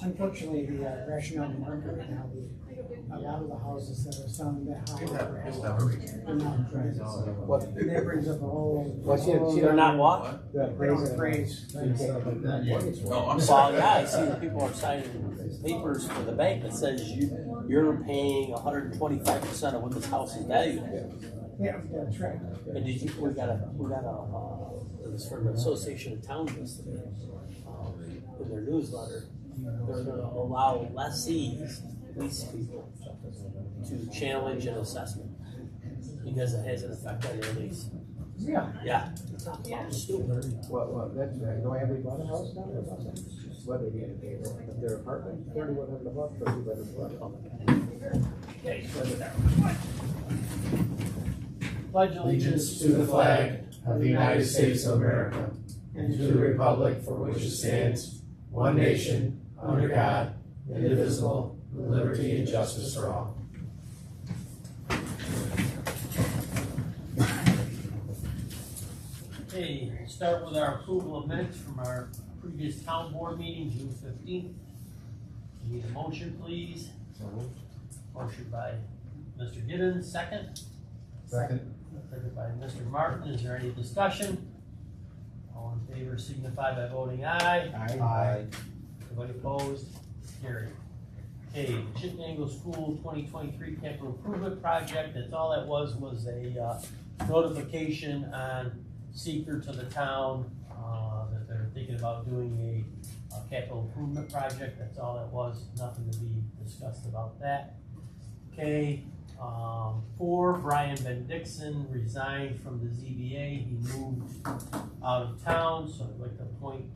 Unfortunately, the rationale in the market right now, a lot of the houses that are selling that high are not appraised. And that brings up a whole. They're not what? They're appraised. No, I'm Well, sorry. yeah, I see that people are signing papers for the bank that says you're paying 125% of what this house is valued at. Yeah, that's right. And did you? We got a this from the Association of Towns yesterday in their newsletter. They're going to allow lessees, lease people, to challenge an assessment because it has an effect on their lease. Yeah. Yeah. Stupid. Well, that's right. Do I have any bought a house now or something? What they get paid for their apartment, 3,100 a month, 3,100 a month. Okay. Pledge allegiance to the flag of the United States of America and to the republic for which it stands, one nation, under God, indivisible, with liberty and justice for all. Okay, start with our approval of minutes from our previous town board meeting, June 15th. Need a motion, please? Motion by Mr. Giddens, second. Second. Second by Mr. Martin. Is there any discussion? All in favor signify by voting aye. Aye. Anybody opposed? Carried. Okay, Chittenango School 2023 capital improvement project. That's all that was a notification on seeker to the town that they're thinking about doing a capital improvement project. That's all that was. Nothing to be discussed about that. Okay. 4, Brian Van Dixon resigned from the ZBA. He moved out of town, so I'd like to appoint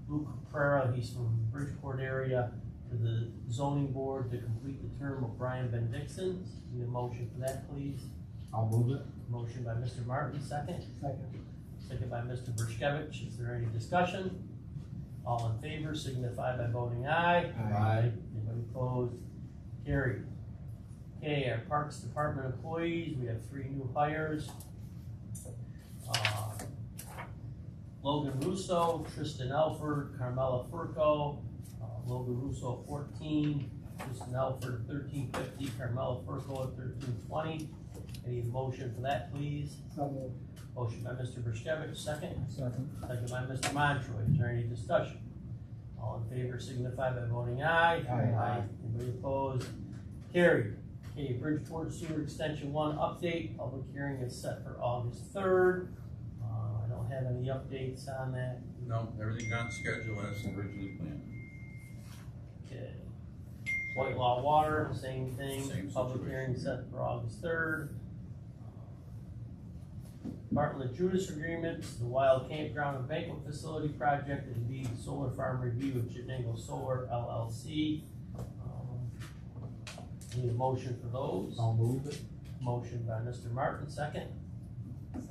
Luke Caprera, he's from Bridgeport area, to the zoning board to complete the term of Brian Van Dixon. Need a motion for that, please? I'll move it. Motion by Mr. Martin, second. Second. Second by Mr. Bershkevich. Is there any discussion? All in favor signify by voting aye. Aye. Anybody opposed? Carried. Okay, our Parks Department employees, we have 3 new hires. Logan Russo, Tristan Elford, Carmela Furco. Logan Russo 14, Tristan Elford 1350, Carmela Furco at 1320. Any motion for that, please? So moved. Motion by Mr. Bershkevich, second. Second. Second by Mr. Montroy. Is there any discussion? All in favor signify by voting aye. Aye. Anybody opposed? Carried. Okay, Bridgeport Sewer Extension 1 update. Public hearing is set for August 3rd. I don't have any updates on that. No, everything's on schedule as originally planned. Okay. White Law Water, same thing. Same Public situation. hearing set for August 3rd. Bartlett Judas agreements, the Wild Campground and Banquet Facility Project, and the Solar Farm Review of Chittenango Solar LLC. Need a motion for those? I'll move it. Motion by Mr. Martin, second.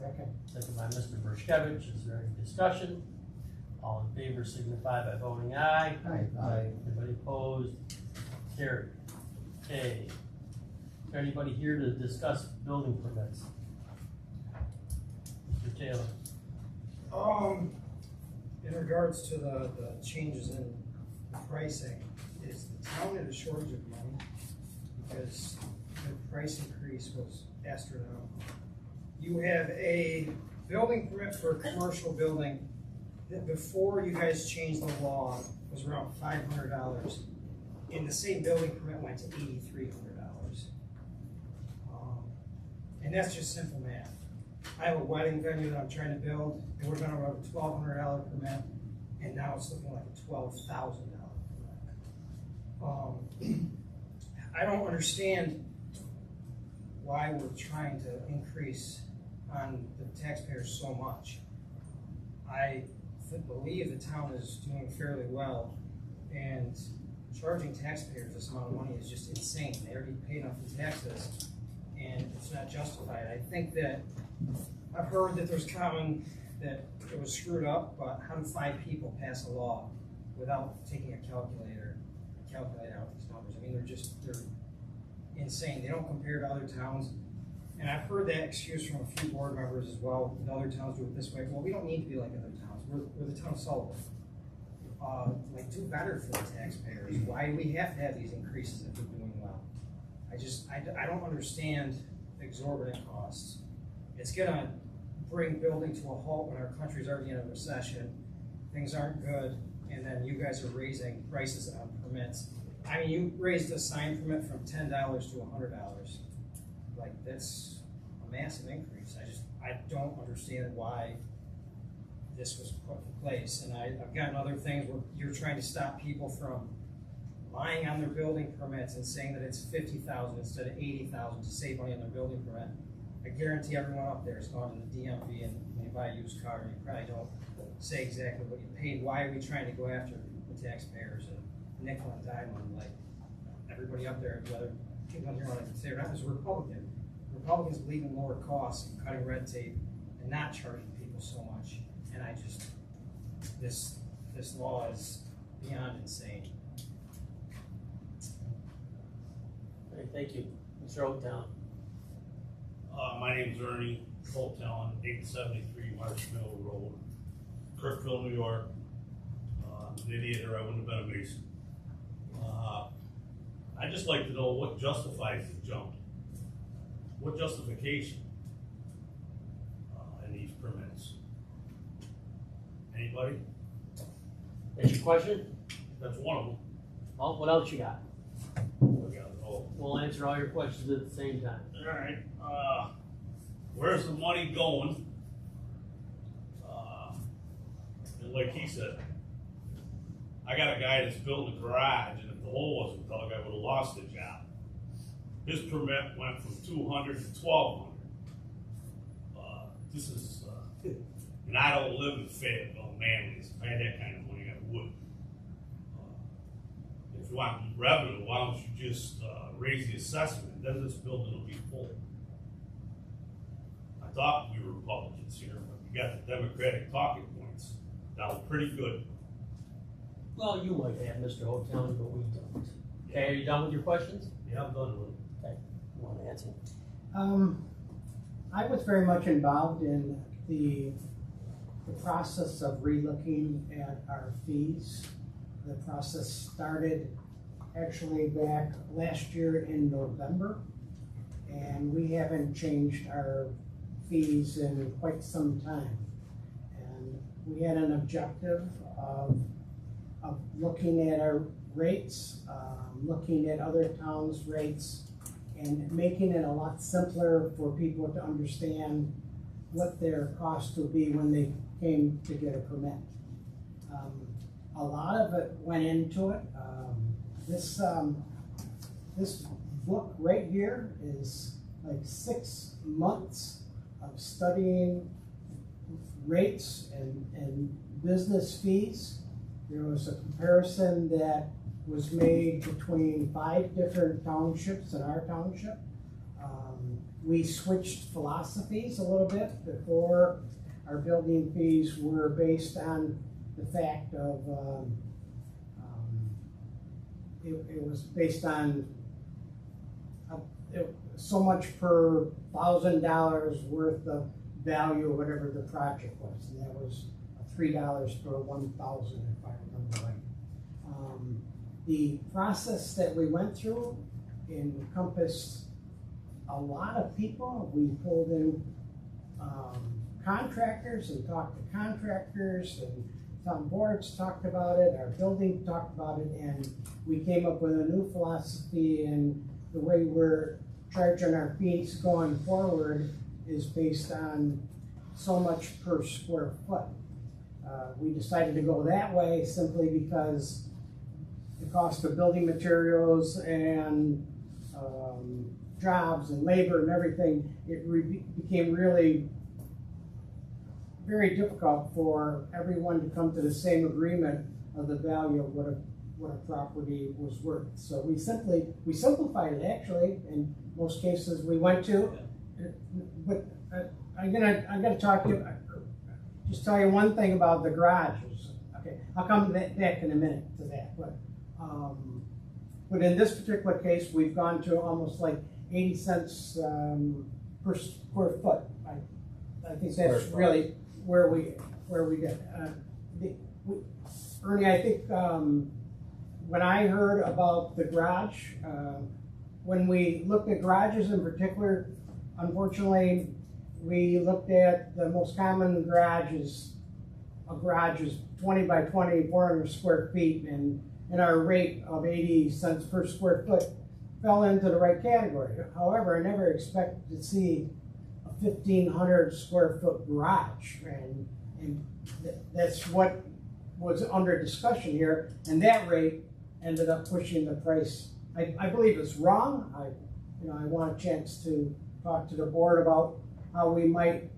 Second. Second by Mr. Bershkevich. Is there any discussion? All in favor signify by voting aye. Aye. Anybody opposed? Carried. Okay. Is there anybody here to discuss building permits? Mr. Taylor. In regards to the changes in pricing, is the town in a shortage of money? Because the price increase was astronomical. You have a building permit for a commercial building that before you guys changed the law was around $500. And the same building permit went to $8,300. And that's just simple math. I have a wedding venue that I'm trying to build, and we're gonna run a $1,200 permit, and now it's looking like a $12,000 permit. I don't understand why we're trying to increase on the taxpayers so much. I believe the town is doing fairly well, and charging taxpayers this amount of money is just insane. They already paid enough in taxes, and it's not justified. I think that I've heard that there's common that it was screwed up, but how do 5 people pass a law without taking a calculator, calculate out these numbers? I mean, they're insane. They don't compare to other towns. And I've heard that excuse from a few board members as well. The other towns do it this way. Well, we don't need to be like other towns. We're the town of Sullivan. like do better for the taxpayers. Why do we have to have these increases if we're doing well? I don't understand exorbitant costs. It's gonna bring building to a halt when our country's already in a recession. Things aren't good, and then you guys are raising prices on permits. I mean, you raised a sign permit from $10 to $100. Like, that's a massive increase. I don't understand why this was put in place. And I've gotten other things where you're trying to stop people from lying on their building permits and saying that it's $50,000 instead of $80,000 to save money on their building permit. I guarantee everyone up there has gone to the DMV, and when you buy a used car, you probably don't say exactly what you paid. Why are we trying to go after the taxpayers and nickel and dime them like everybody up there? Whether people here want to say or not, is Republican. Republicans believe in lower costs and cutting red tape and not charging people so much. And this law is beyond insane. Okay, thank you. Mr. Oaktown. My name's Ernie Holtown, 873 Marsh Mill Road, Kirkville, New York. An idiot, or I wouldn't have been a Mason. I'd just like to know what justifies the jump. What justification in these permits? Anybody? That's your question? That's one of them. Oh, what else you got? We got it all. We'll answer all your questions at the same time. All right. Where's the money going? And like he said, I got a guy that's building a garage, and if the hole wasn't dug, I would have lost the job. His permit went from 200 to 1,200. This is, and I don't live in Fayetteville, Manlius. If I had that kind of money, I would. If you want revenue, why don't you just raise the assessment? Then this building will be full. I thought we were Republicans here, but we got the Democratic talking points down pretty good. Well, you might have, Mr. Oaktown, but we don't. Okay, are you done with your questions? Yeah, I'm done with it. Okay, you want to answer? I was very much involved in the process of relooking at our fees. The process started actually back last year in November, and we haven't changed our fees in quite some time. And we had an objective of looking at our rates, looking at other towns' rates, and making it a lot simpler for people to understand what their costs will be when they came to get a permit. A lot of it went into it. This book right here is like 6 months of studying rates and business fees. There was a comparison that was made between 5 different townships in our township. We switched philosophies a little bit. Before, our building fees were based on the fact of it was based on so much per $1,000 worth of value, or whatever the project was, and that was $3 per 1,000, if I remember right. The process that we went through encompassed a lot of people. We pulled in contractors and talked to contractors, and town boards talked about it, our building talked about it, and we came up with a new philosophy, and the way we're charging our fees going forward is based on so much per square foot. We decided to go that way simply because the cost of building materials and jobs and labor and everything, it became really very difficult for everyone to come to the same agreement of the value of what a property was worth. So we simplified it actually in most cases we went to. But I'm gonna talk to you, just tell you one thing about the garages. Okay, I'll come back in a minute to that. But in this particular case, we've gone to almost like 80 cents per square foot. I think that's really where we get. Ernie, I think, when I heard about the garage, when we looked at garages in particular, unfortunately, we looked at the most common garage is, a garage is 20 by 20, 400 square feet, and our rate of 80 cents per square foot fell into the right category. However, I never expected to see a 1,500 square foot garage, and that's what was under discussion here, and that rate ended up pushing the price. I believe it's wrong. I want a chance to talk to the board about how we might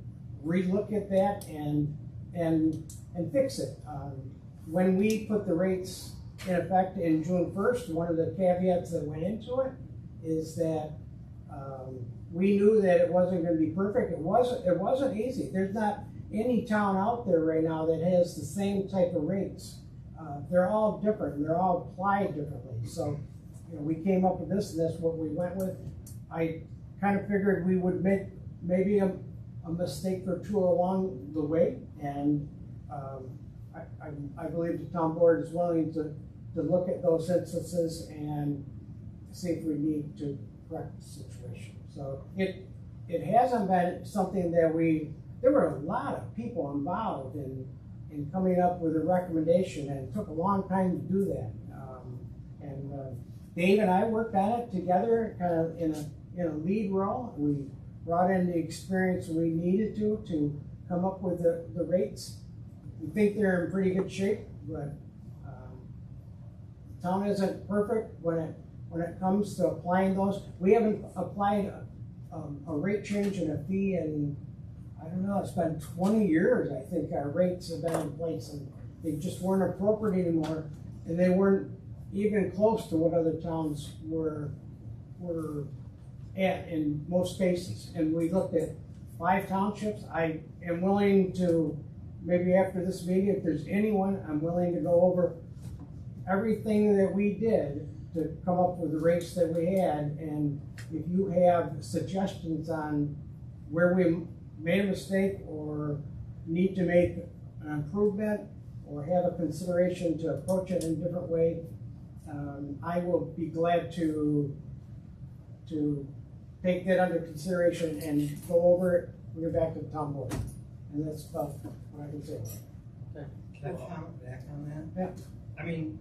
relook at that and fix it. When we put the rates in effect in June 1st, one of the caveats that went into it is that we knew that it wasn't going to be perfect. It wasn't easy. There's not any town out there right now that has the same type of rates. They're all different and they're all applied differently. So, we came up with this, and that's what we went with. I kind of figured we would make maybe a mistake or two along the way, and I believe the town board is willing to look at those instances and see if we need to correct the situation. So it hasn't been something that there were a lot of people involved in coming up with a recommendation, and it took a long time to do that. Dave and I worked on it together, kind of in a lead role. We brought in the experience we needed to come up with the rates. We think they're in pretty good shape, but the town isn't perfect when it comes to applying those. We haven't applied a rate change and a fee in, I don't know, it's been 20 years, I think our rates have been in place, and they just weren't appropriate anymore, and they weren't even close to what other towns were at in most cases. And we looked at 5 townships. I am willing to, maybe after this meeting, if there's anyone, I'm willing to go over everything that we did to come up with the rates that we had. And if you have suggestions on where we made a mistake or need to make an improvement or have a consideration to approach it in a different way, I will be glad to take that under consideration and go over it, bring it back to the town board. And that's about what I can say. Can I comment back on that? Yeah. I mean,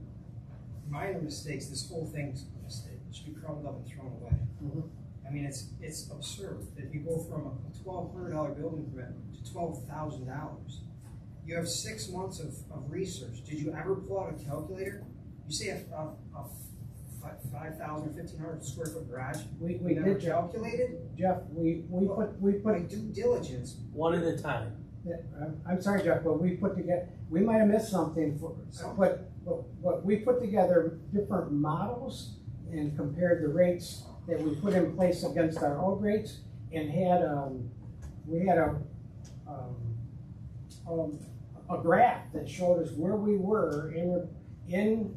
minor mistakes, this whole thing's a mistake. It should be crumbled up and thrown away. Mhm. I mean, it's absurd that you go from a $1,200 building permit to $12,000. You have 6 months of research. Did you ever pull out a calculator? You say a 5,000, 1,500 square foot garage. We never did, calculated. Jeff, we put By due diligence. One at a time. I'm sorry, Jeff, but we put together, we might have missed something, but we put together different models and compared the rates that we put in place against our old rates, and we had a graph that showed us where we were in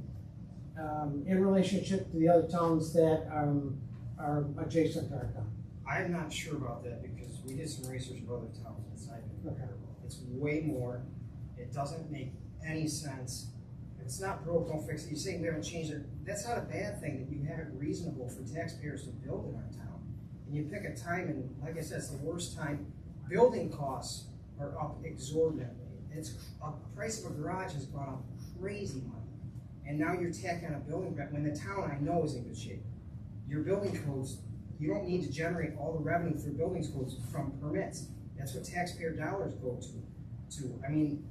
relationship to the other towns that are adjacent to our town. I'm not sure about that because we did some research of other towns. It's not even comparable. It's way more. It doesn't make any sense. If it's not broke, don't fix it. You say we haven't changed it. That's not a bad thing that you have it reasonable for taxpayers to build in our town. And you pick a time, and like I said, it's the worst time. Building costs are up exorbitantly. The price of a garage has gone up crazy money. And now you're tacking on a building permit when the town I know is in good shape. Your building codes, you don't need to generate all the revenue for buildings codes from permits. That's what taxpayer dollars go to. I mean,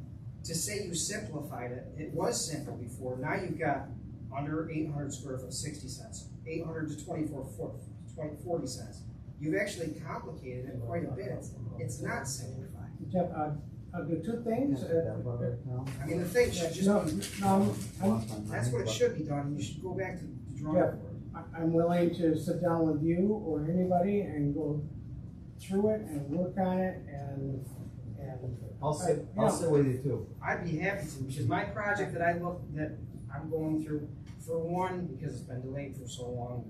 to say you simplified it, it was simple before. Now you've got under 800 square foot, 60 cents, 800 to 40 cents. You've actually complicated it quite a bit. It's not simplified. Jeff, I'll do 2 things. I mean, the thing should just that's what it should be done. You should go back to the drawing board. I'm willing to sit down with you or anybody and go through it and work on it and I'll sit with you too. I'd be happy to, because my project that I'm going through, for one, because it's been delayed for so long,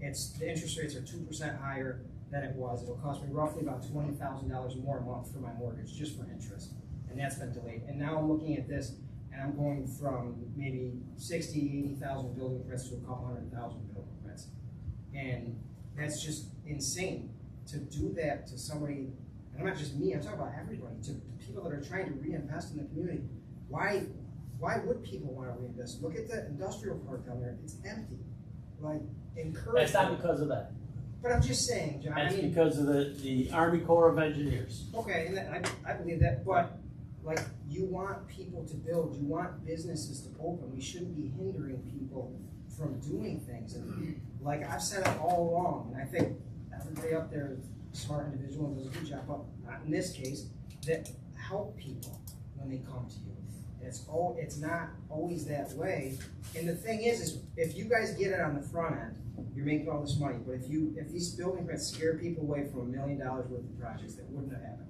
the interest rates are 2% higher than it was. It'll cost me roughly about $20,000 more a month for my mortgage, just for interest. And that's been delayed. And now I'm looking at this, and I'm going from maybe 60, 80,000 building permits to a couple 100,000 building permits. And that's just insane to do that to somebody, and not just me, I'm talking about everybody, to people that are trying to reinvest in the community. Why would people want to reinvest? Look at the industrial park down there, it's empty. Like, encourage. That's not because of that. But I'm just saying, John, That's I mean, because of the Army Corps of Engineers. okay, and I believe that, but like, you want people to build, you want businesses to open, we shouldn't be hindering people from doing things. And like I've said it all along, and I think everybody up there is a smart individual and does a good job, but not in this case, that help people when they come to you. It's not always that way. And the thing is if you guys get it on the front end, you're making all this money. But if these building permits scare people away from $1 million worth of projects that wouldn't have happened,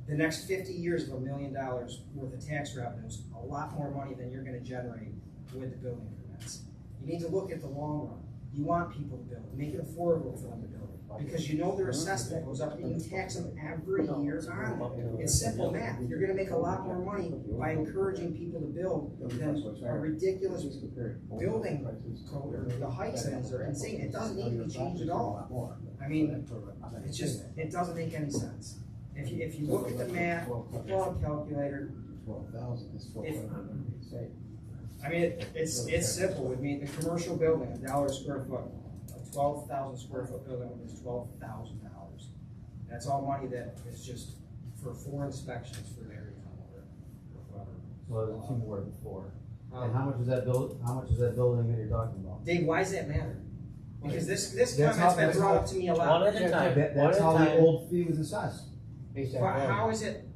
the next 50 years of $1 million worth of tax revenues, a lot more money than you're going to generate with the building permits. You need to look at the long run. You want people to build, make it affordable for them to build, because you know their assessment goes up and you tax them every year on it. It's simple math. You're going to make a lot more money by encouraging people to build than a ridiculous building code, or the heights are insane. It doesn't need to be changed at all. I mean, it doesn't make any sense. If you look at the math, pull out a calculator, I mean, it's simple with me. The commercial building, $1 a square foot, a 12,000 square foot building is $12,000. That's all money that is just for 4 inspections for the area or whatever. Well, there's 2 more than 4. And how much is that building that you're talking about? Dave, why does that matter? Because this comment's been brought up to me a lot. One at a time. That's how the old fee was assessed. But how is it?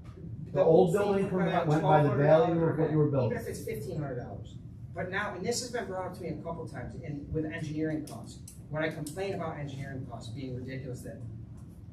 The old building permit went by the value of what you were building. Even if it's $1,500. But now, and this has been brought up to me a couple times, with engineering costs. When I complain about engineering costs being ridiculous, that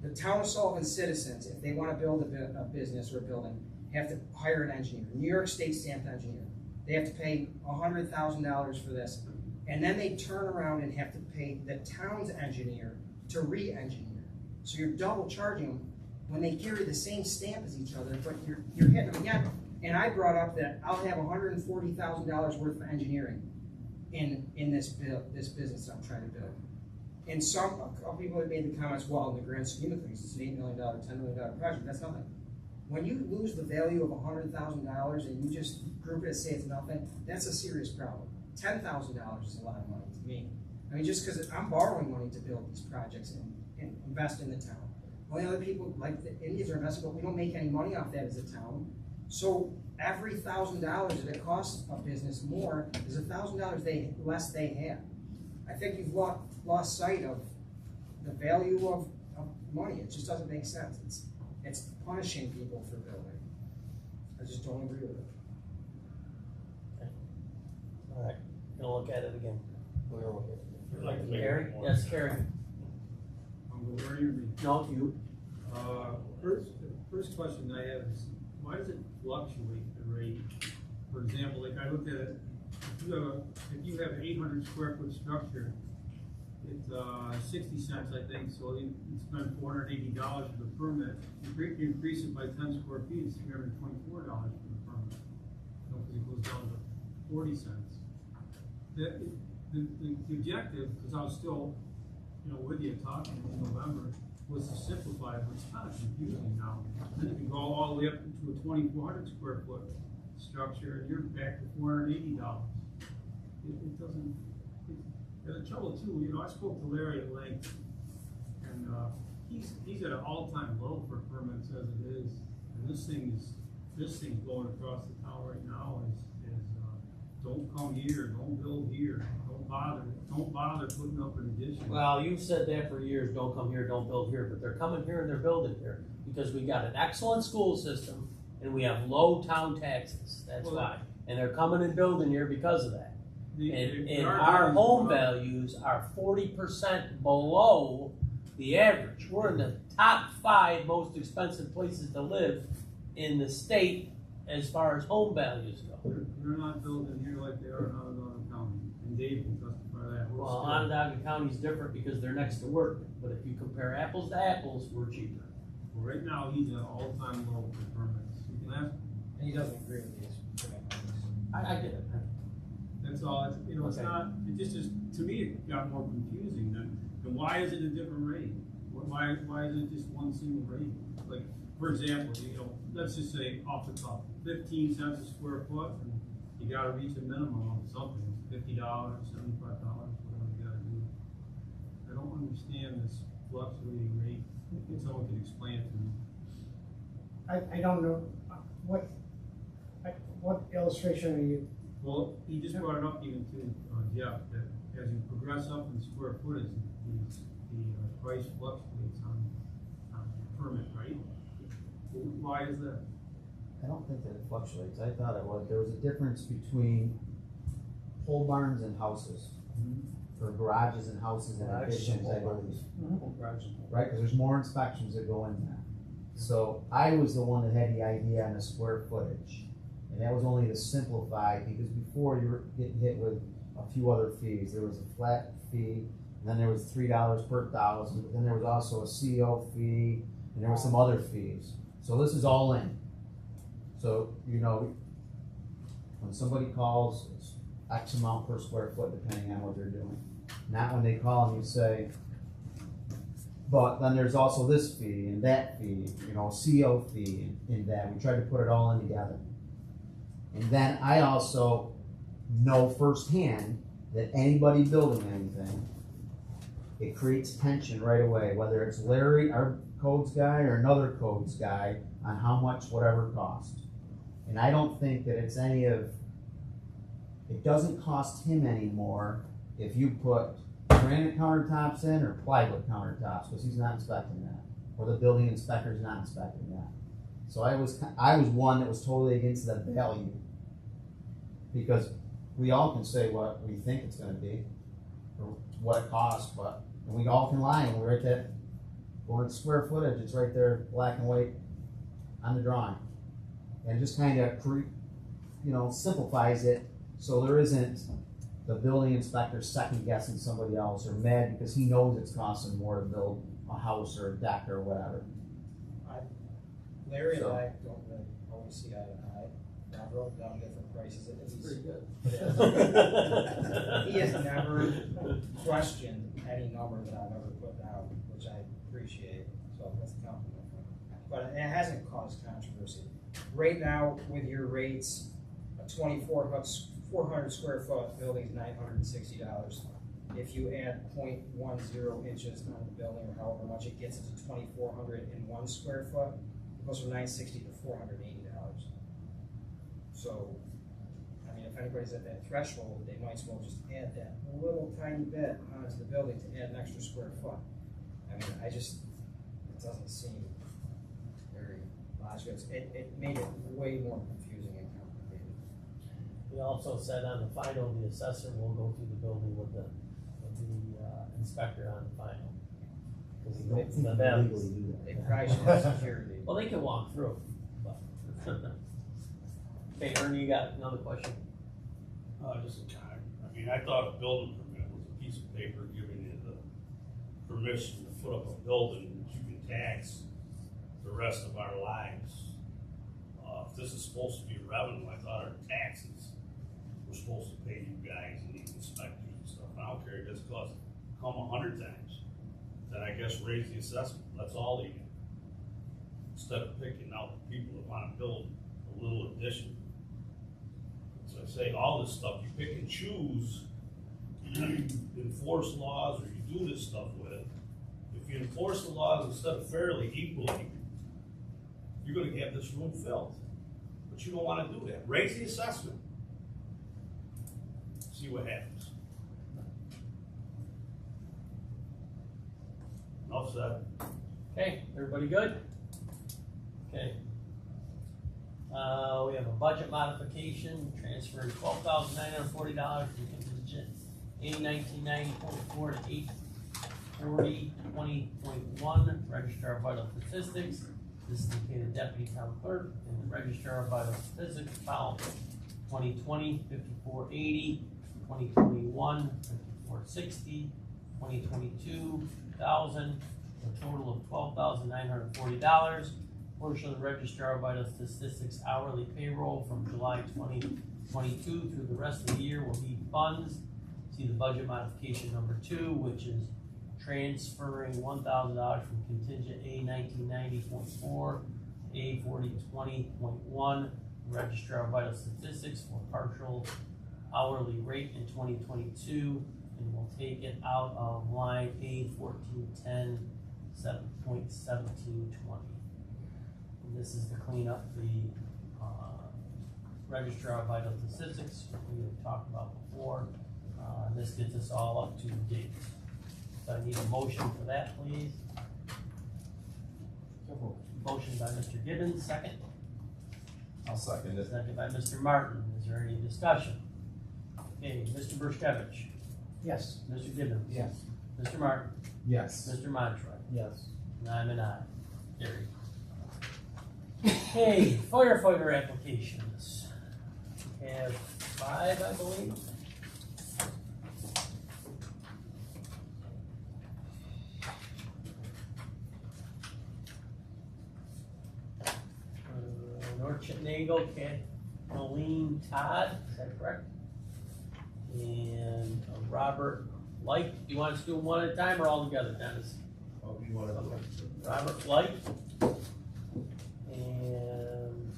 the town of Sullivan citizens, if they want to build a business or a building, have to hire an engineer, New York State stamped engineer. They have to pay $100,000 for this. And then they turn around and have to pay the town's engineer to re-engineer. So you're double charging them when they carry the same stamp as each other, but you're hitting them again. And I brought up that I'll have $140,000 worth of engineering in this business I'm trying to build. And a couple people have made the comments, well, in the grand scheme of things, it's an $8 million, $10 million project. That's nothing. When you lose the value of $100,000 and you just group it and say it's nothing, that's a serious problem. $10,000 is a lot of money to me. I mean, just because I'm borrowing money to build these projects and invest in the town. Only other people, like the Indians, are investing, but we don't make any money off that as a town. So every $1,000 that it costs a business more is $1,000 less they have. I think you've lost sight of the value of money. It just doesn't make sense. It's punishing people for building. I just don't agree with it. All right, gonna look at it again. We're gonna look at it. I'd like to make Carrie? one more. Yes, Carrie. Where are you? No, you. First question I have is, why does it fluctuate the rate? For example, like I looked at it, if you have an 800 square foot structure, it's 60 cents, I think, so you spend $480 for the permit. You increase it by 10 square feet, it's $324 for the permit. Because it goes down to 40 cents. The objective, because I was still, with you talking in November, was to simplify it, but it's kind of confusing now. Then you can go all the way up to a 2,400 square foot structure, and you're back to $480. It doesn't. The trouble too, I spoke to Larry at length, and he's at an all-time low for permits as it is, and this thing's going across the town right now is don't come here, don't build here, don't bother putting up an addition. Well, you've said that for years, don't come here, don't build here, but they're coming here and they're building here because we got an excellent school system and we have low town taxes, that's why. And they're coming and building here because of that. And our home values are 40% below the average. We're in the top 5 most expensive places to live in the state as far as home values go. They're not building here like they are in Onondaga County, and Dave can testify that. Well, Onondaga County is different because they're next to work, but if you compare apples to apples, we're cheaper. Well, right now, he's at an all-time low for permits. You can ask. And he doesn't agree with these. I get it. That's all, it's, you know, it's Okay. not, it just is, to me, it got more confusing than why is it a different rate? Why is it just one single rate? Like, for example, you know, let's just say off the top, 15 cents a square foot, and you gotta reach a minimum of something, $50, $75, whatever you gotta do. I don't understand this fluctuating rate, if someone could explain it to me. I don't know, what illustration are you, Well, he just brought it up even to Jeff, that as you progress up in square footage, the price fluctuates on permit, right? Why is that? I don't think that it fluctuates. I thought it was, there was a difference between pole barns and houses. Or garages and houses and Garages and additions, I pole believe. Right, because there's more inspections that go in there. So I was the one that had the idea on the square footage. And that was only to simplify, because before you were getting hit with a few other fees. There was a flat fee, and then there was $3 per thousand, then there was also a CO fee, and there were some other fees. So this is all in. So, you know, when somebody calls, it's X amount per square foot, depending on what they're doing. Not when they call and you say, but then there's also this fee and that fee, you know, CO fee and that. We tried to put it all in together. And then I also know firsthand that anybody building anything, it creates tension right away, whether it's Larry, our codes guy, or another codes guy, on how much whatever costs. And I don't think that it's any of, it doesn't cost him anymore if you put granite countertops in or plywood countertops, because he's not inspecting that, or the building inspector's not inspecting that. So I was one that was totally against the value, because we all can say what we think it's going to be, or what it costs, but and we all can lie, and we're at that. Well, it's square footage, it's right there, black and white, on the drawing, and it just kind of simplifies it, so there isn't the building inspector second guessing somebody else or mad because he knows it's costing more to build a house or a deck or whatever. Larry and I don't really always see eye to eye. I wrote down different prices. It's Pretty good. He has never questioned any number that I've ever put down, which I appreciate. So that's a compliment. But it hasn't caused controversy. Right now, with your rates, a 400 square foot building is $960. If you add 0.10 inches on the building or however much it gets, it's $2,401 square foot. It goes from $960 to $480. So, I mean, if anybody's at that threshold, they might as well just add that little tiny bit onto the building to add an extra square foot. I mean, it doesn't seem very logical. It made it way more confusing and complicated. We also said on the final, the assessor will go through the building with the inspector on the final. Because I don't it's think the you them. legally do They that. probably should have security. Well, they can walk through, but. Okay, Ernie, you got another question? Just a time. I mean, I thought a building permit was a piece of paper giving you the permission to put up a building that you can tax the rest of our lives. If this is supposed to be revenue, I thought our taxes were supposed to pay you guys and these inspectors and stuff. I don't care if this costs come 100 times. Then I guess raise the assessment. That's all they do. Instead of picking out the people that want to build a little addition. So I say all this stuff, you pick and choose, you enforce laws or you do this stuff with. If you enforce the laws instead of fairly, equally, you're going to have this room filled. But you don't want to do that. Raise the assessment. See what happens. Enough said. Okay, everybody good? Okay. We have a budget modification, transferring $12,940 from contingent A1990.4 to A4020.1, Registrar of Vital Statistics. This is indicated Deputy Town Clerk and the Registrar of Vital Statistics, column 2020, 5480, 2021, 5460, 2022, 1000, a total of $12,940. Portion of the Registrar of Vital Statistics hourly payroll from July 20 2022 through the rest of the year will need funds. See the budget modification number 2, which is transferring $1,000 from contingent A 1990.4 A 4020.1 Registrar of Vital Statistics for partial hourly rate in 2022, and we'll take it out of line A 1410 7.1720. And this is to clean up the Registrar of Vital Statistics we had talked about before. This gets us all up to date. So I need a motion for that, please. Motion by Mr. Gibbons, second. I'll second it. Second by Mr. Martin. Is there any discussion? Okay, Mr. Burskevich, Yes. Mr. Gibbons. Yes. Mr. Martin, Yes. Mr. Montroy, Yes. and I'm an aye. Carried. Okay, firefighter applications. We have 5, I believe. North Chittenango, Kathleen Todd, is that correct? And Robert Light. Do you want us to do them one at a time or all together, Dennis? Oh, you want to? Robert Light. And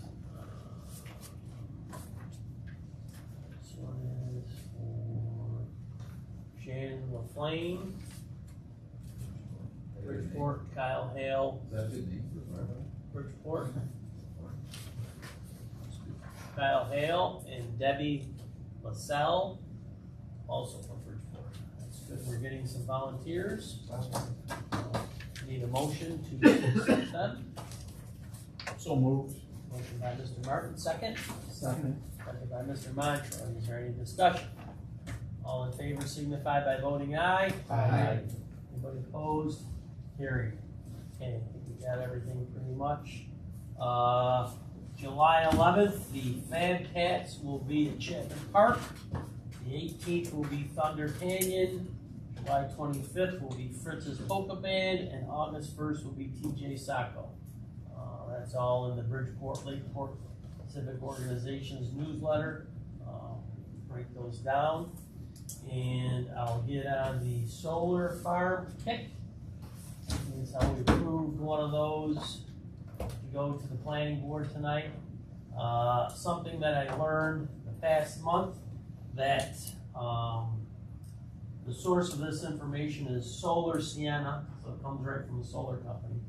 this one is for Shannon LaFlame. Bridgeport, Kyle Hale, Is that a good name for a firefighter? Bridgeport. Kyle Hale and Debbie LaSalle, also from Bridgeport. That's good, we're getting some volunteers. Need a motion to accept them. So moved. Motion by Mr. Martin, second. Second. Second by Mr. Montroy. Is there any discussion? All in favor signify by voting aye. Aye. Anybody opposed? Carried. Okay, I think we got everything pretty much. July 11th, the Fan Cats will be at Chapman Park. The 18th will be Thunder Canyon. July 25th will be Fritz's Polka Band, and August 1st will be TJ Sacco. That's all in the Bridgeport Lakeport Civic Organization's newsletter. Break those down. And I'll get on the solar farm kick. This is how we approved one of those to go to the planning board tonight. Something that I learned the past month, that the source of this information is Solar Sienna, so it comes right from the solar company.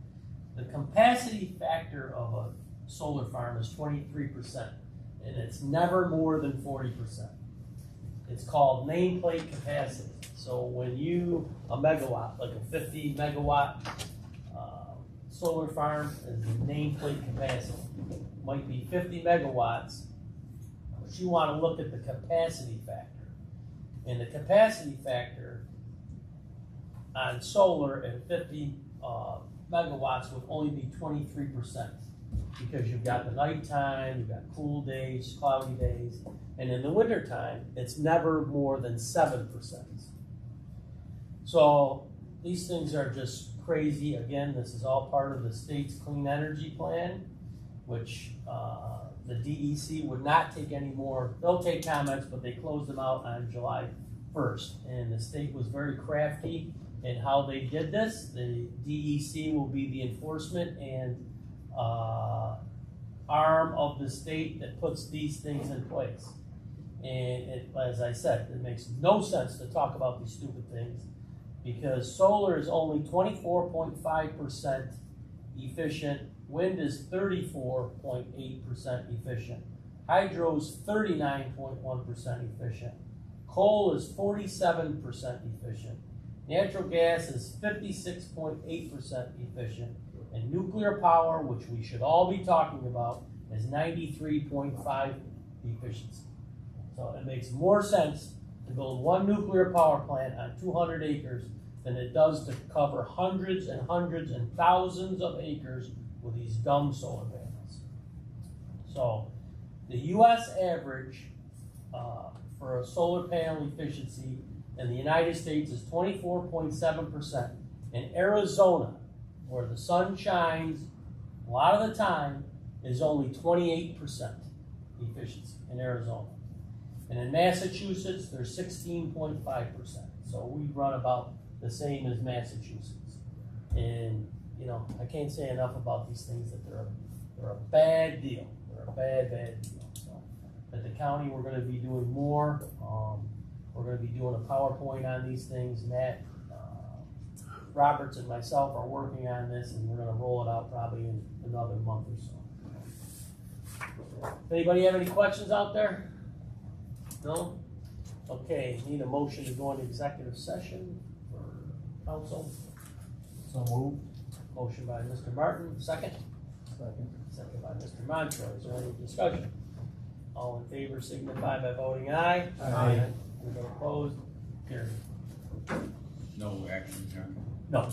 The capacity factor of a solar farm is 23%, and it's never more than 40%. It's called nameplate capacity. So when a megawatt, like a 50 megawatt solar farm is the nameplate capacity. Might be 50 megawatts, but you want to look at the capacity factor. And the capacity factor on solar at 50 megawatts would only be 23%, because you've got the nighttime, you've got cool days, cloudy days, and in the wintertime, it's never more than 7%. So these things are just crazy. Again, this is all part of the state's clean energy plan, which the DEC would not take any more. They'll take comments, but they closed them out on July 1st. And the state was very crafty in how they did this. The DEC will be the enforcement and arm of the state that puts these things in place. And as I said, it makes no sense to talk about these stupid things, because solar is only 24.5% efficient, wind is 34.8% efficient, hydro is 39.1% efficient, coal is 47% efficient, natural gas is 56.8% efficient, and nuclear power, which we should all be talking about, is 93.5% efficiency. So it makes more sense to build one nuclear power plant on 200 acres than it does to cover hundreds and hundreds and thousands of acres with these dumb solar panels. So the US average for a solar panel efficiency in the United States is 24.7%. In Arizona, where the sun shines a lot of the time, is only 28% efficiency in Arizona. And in Massachusetts, they're 16.5%. So we run about the same as Massachusetts. And, you know, I can't say enough about these things, that they're a bad deal. They're a bad deal. So at the county, we're gonna be doing more. We're gonna be doing a PowerPoint on these things. Matt Roberts and myself are working on this, and we're gonna roll it out probably in another month or so. Anybody have any questions out there? No? Okay, need a motion to go into executive session for council. So move. Motion by Mr. Martin, second. Second by Mr. Montrose. Is there any discussion? All in favor signify by voting aye. Aye. Anyone opposed? Carried. No action, John? No.